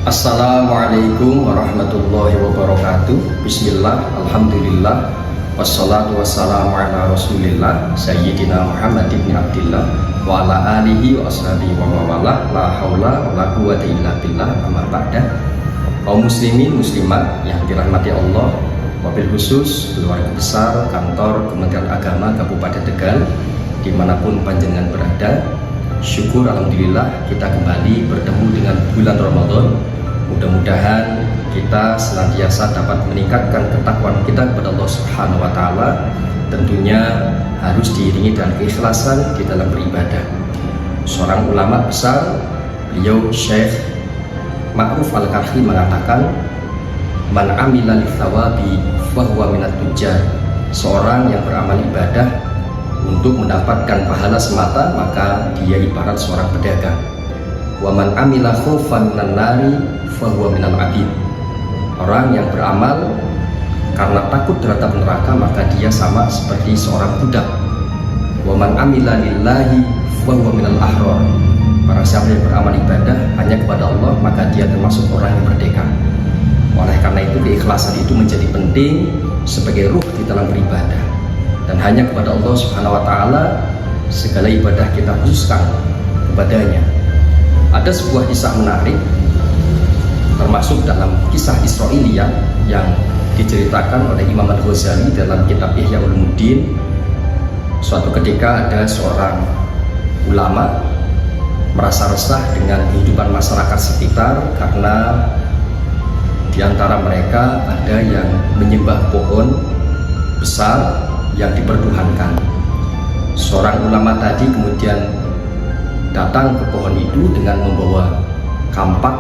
Assalamualaikum warahmatullahi wabarakatuh. Bismillah, alhamdulillah, wassalatu wassalamu ala rasulillah Sayyidina Muhammad ibn Abdillah wa ala alihi wa ashabihi wa mawala. La hawla wa la quwwata illa billah, amma ba'da. Kaum muslimin muslimat yang dirahmati Allah, wabil khusus keluarga besar kantor Kementerian Agama Kabupaten Tegal dimanapun panjenengan berada, syukur alhamdulillah kita kembali bertemu dengan bulan Ramadan. Mudah-mudahan kita senantiasa dapat meningkatkan ketakwaan kita kepada Allah Subhanahu wa Ta'ala. Tentunya harus diiringi dengan keikhlasan di dalam beribadah. Seorang ulama besar, beliau Syekh Ma'ruf Al-Karhi mengatakan, man amila lithawabi fahuwa minat tujjar. Seorang yang beramal ibadah untuk mendapatkan pahala semata, maka dia ibarat seorang pedagang. Wa man amila khaufan minan nari fahuwa minal abid. Orang yang beramal karena takut terhadap neraka, maka dia sama seperti seorang budak. Wa man amila lillahi fahuwa minal ahrar. Para siapa yang beramal ibadah hanya kepada Allah, maka dia termasuk orang yang merdeka. Oleh karena itu keikhlasan itu menjadi penting sebagai ruh di dalam beribadah. Dan hanya kepada Allah Subhanahu wa Ta'ala segala ibadah kita khususkan kepadanya. Ada sebuah kisah menarik termasuk dalam kisah Israiliyah yang diceritakan oleh Imam Al-Ghazali dalam kitab Ihya Ulumuddin. Suatu ketika ada seorang ulama merasa resah dengan kehidupan masyarakat sekitar karena di antara mereka ada yang menyembah pohon besar yang dipertuhankan. Seorang ulama tadi kemudian datang ke pohon itu dengan membawa kampak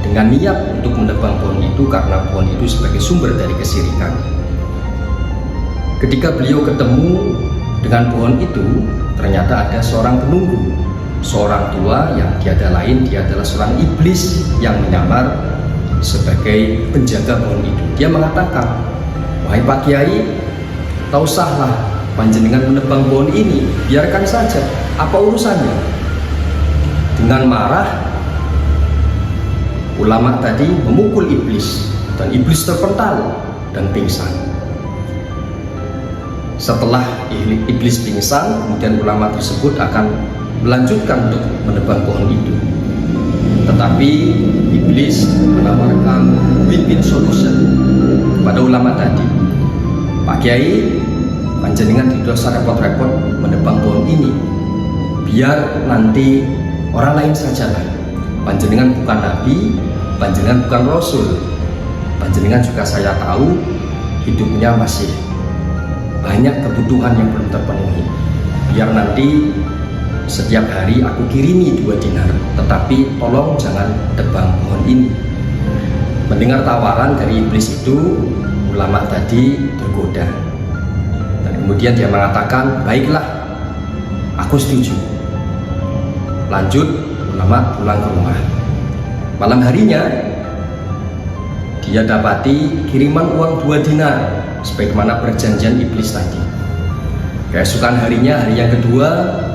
dengan niat untuk menebang pohon itu karena pohon itu sebagai sumber dari kesyirikan. Ketika beliau ketemu dengan pohon itu, ternyata ada seorang penunggu, seorang tua yang tiada lain, dia adalah seorang iblis yang menyamar sebagai penjaga pohon itu. Dia mengatakan, wahai Pak Kiai, tak usahlah panjenengan menebang pohon ini, biarkan saja, apa urusannya? Dengan marah, ulama tadi memukul iblis dan iblis terpental dan pingsan. Setelah iblis pingsan, kemudian ulama tersebut akan melanjutkan untuk menebang pohon itu. Tetapi iblis menawarkan win-win solution kepada ulama tadi. Pak Kiai, panjenengan tidak usah repot-repot menebang pohon ini, biar nanti orang lain sajalah. Panjenengan bukan nabi, panjenengan bukan rasul, panjenengan juga saya tahu hidupnya masih banyak kebutuhan yang belum terpenuhi. Biar nanti setiap hari aku kirimi 2 dinar, tetapi tolong jangan tebang pohon ini. Mendengar tawaran dari iblis itu, ulama tadi tergoda dan kemudian dia mengatakan, baiklah, aku setuju. Lanjut, ulama pulang ke rumah. Malam harinya dia dapati kiriman uang 2 dinar sebagaimana perjanjian iblis tadi. Keesokan harinya, hari yang kedua,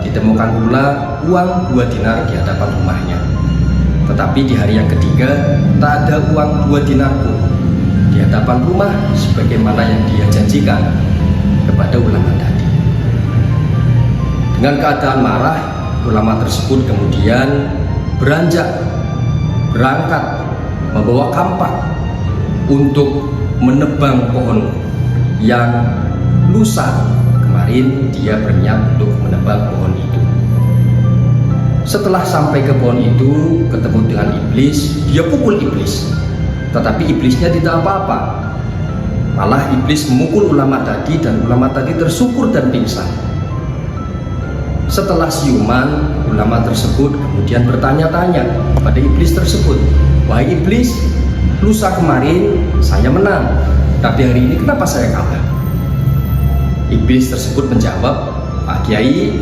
ditemukan pula uang 2 dinar di hadapan rumahnya. Tetapi di hari yang ketiga tak ada uang 2 dinar pun di hadapan rumah sebagaimana yang dia janjikan kepada ulama tadi. Dengan keadaan marah, ulama tersebut kemudian berangkat membawa kampak untuk menebang pohon yang lusa kemarin dia berniat untuk menebang pohon itu. Setelah sampai ke pohon itu, ketemu dengan iblis, dia pukul iblis. Tetapi iblisnya tidak apa-apa. Malah iblis memukul ulama tadi dan ulama tadi tersungkur dan pingsan. Setelah siuman, ulama tersebut kemudian bertanya-tanya pada iblis tersebut, wahai iblis, lusa kemarin saya menang, tapi hari ini kenapa saya kalah? Iblis tersebut menjawab, Pak Kiai,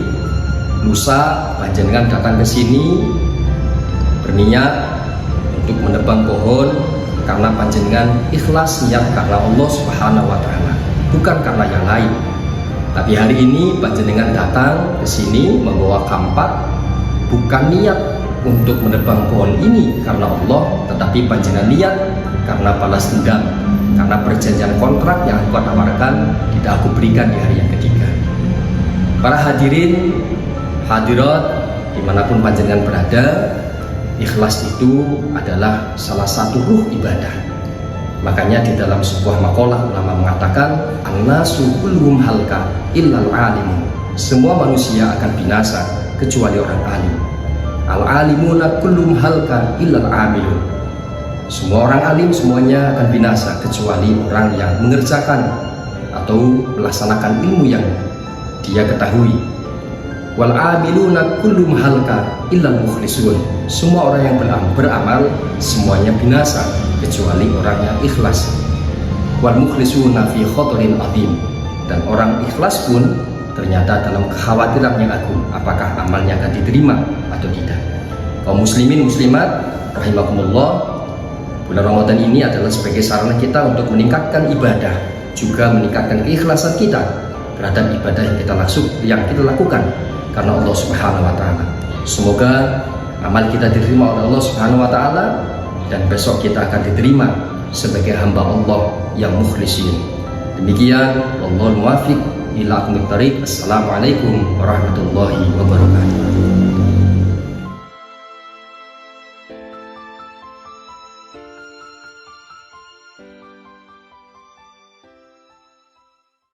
lusa panjenengan datang ke sini berniat untuk menebang pohon karena panjenengan ikhlas niat karena Allah Subhanahu wa Ta'ala, bukan karena yang lain. Tapi hari ini panjenengan datang ke sini membawa kampak bukan niat untuk menebang pohon ini karena Allah, tetapi panjenengan niat karena balas dendam, karena perjanjian kontrak yang aku tawarkan tidak aku berikan di hari yang ketiga. Para hadirin, hadirat, dimanapun panjenengan berada, ikhlas itu adalah salah satu ruh ibadah. Makanya di dalam sebuah makalah ulama mengatakan, an-nasu kulluhum halka illal alimun. Semua manusia akan binasa kecuali orang alim. Al-alimuna kulluhum halka illal amilun. Semua orang alim semuanya akan binasa kecuali orang yang mengerjakan atau melaksanakan ilmu yang dia ketahui. Wal amiluna kulluhum halka illal mukhlisun. Semua orang yang beramal semuanya binasa kecuali orang yang ikhlas. Wal mukhlisuna fi khatarin azim. Dan orang ikhlas pun ternyata dalam kekhawatiran yang agung, apakah amalnya akan diterima atau tidak. Kaum muslimin muslimat rahimakumullah, bulan Ramadan ini adalah sebagai sarana kita untuk meningkatkan ibadah, juga meningkatkan keikhlasan kita terhadap ibadah yang kita lakukan karena Allah Subhanahu wa taala. Semoga amal kita diterima oleh Allah Subhanahu wa taala dan besok kita akan diterima sebagai hamba Allah yang mukhlisin. Demikian, wallahul muwaffiq ila aqwamit thariq. Assalamualaikum warahmatullahi wabarakatuh.